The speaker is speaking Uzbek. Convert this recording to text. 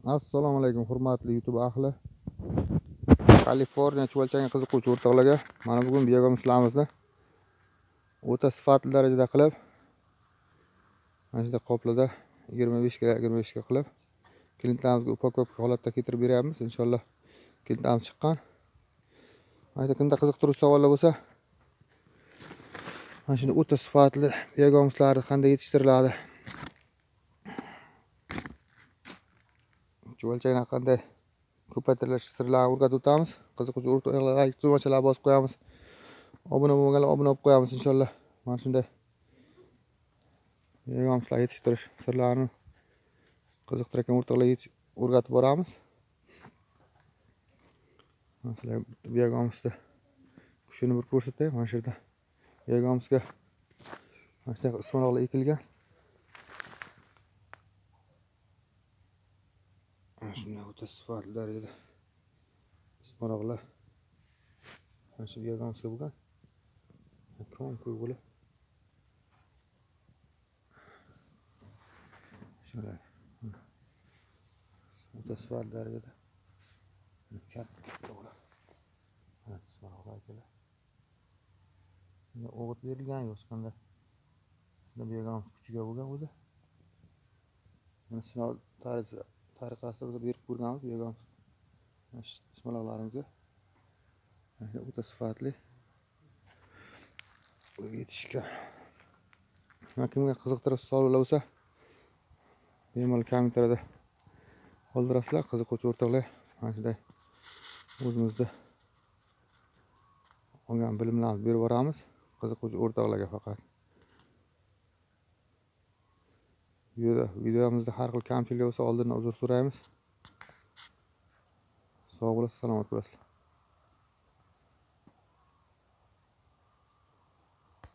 Assalomu alaykum hurmatli YouTube ahli. Kaliforniya chuvalchanga qiziquvchi o'rtoqlarga mana bugun bioga ishlarimizni o'ta sifatli darajada qilib, mana shunday qoplarda 25 ga 25 ga qilib klintlarimizga upakov holatda keltirib beryapmiz. Inshaalloh klintlarimiz chiqqan. Mayda kimda qiziqtiruvchi savollar bo'lsa, mana shunday o'ta sifatli biogamizlarni qanday yetishtiriladi, chuvalchanglar qanday ko'paytirilish sirlarini o'rgatib o'tamiz. Qiziquvchi o'rtoqlarga like bosib qo'yamiz. Obuna bo'lmaganlar obuna bo'lib qo'yamiz inshaalloh. Mana shunday biogamizlar yetishtirish sirlarini qiziqtirgan o'rtoqlarga o'rgatib boramiz. Masalan, biogamizni kuchini bir ko'rsatay. Mana shu yerda biogamizga mana shunday ismonoqlar ekilgan. Mana shunday o'ta sifatli darajada ismonoqlar mana shu biogamizga bo'lgan. Kon ko'p bo'lib shunday o'ta sifatli darajada katta bo'ladi. Mana ismonoqlar ekanlar. O'g'it berilgan yo'q qanday. Shunda biogamiz kuchiga bo'lgan o'zi. Mana sinov tariqasida biz berib ko'rganmiz biogamiz. Mana shu ismonoqlarimizga o'ta sifatli yetishgan. Kimga qiziqtirib savollar bo'lsa, bemalol kommentariyada qoldirasizlar. Qiziquvchi o'rtoqlar mana shunday o'zimizda olgan bilimlarimizni berib boramiz. Qiziquvchi o'rtoqlarga faqat. Videomizda har xil kamchilik bo'lsa, oldindan uzr so'raymiz. Sog' bo'lasiz, salomat bo'lasizlar.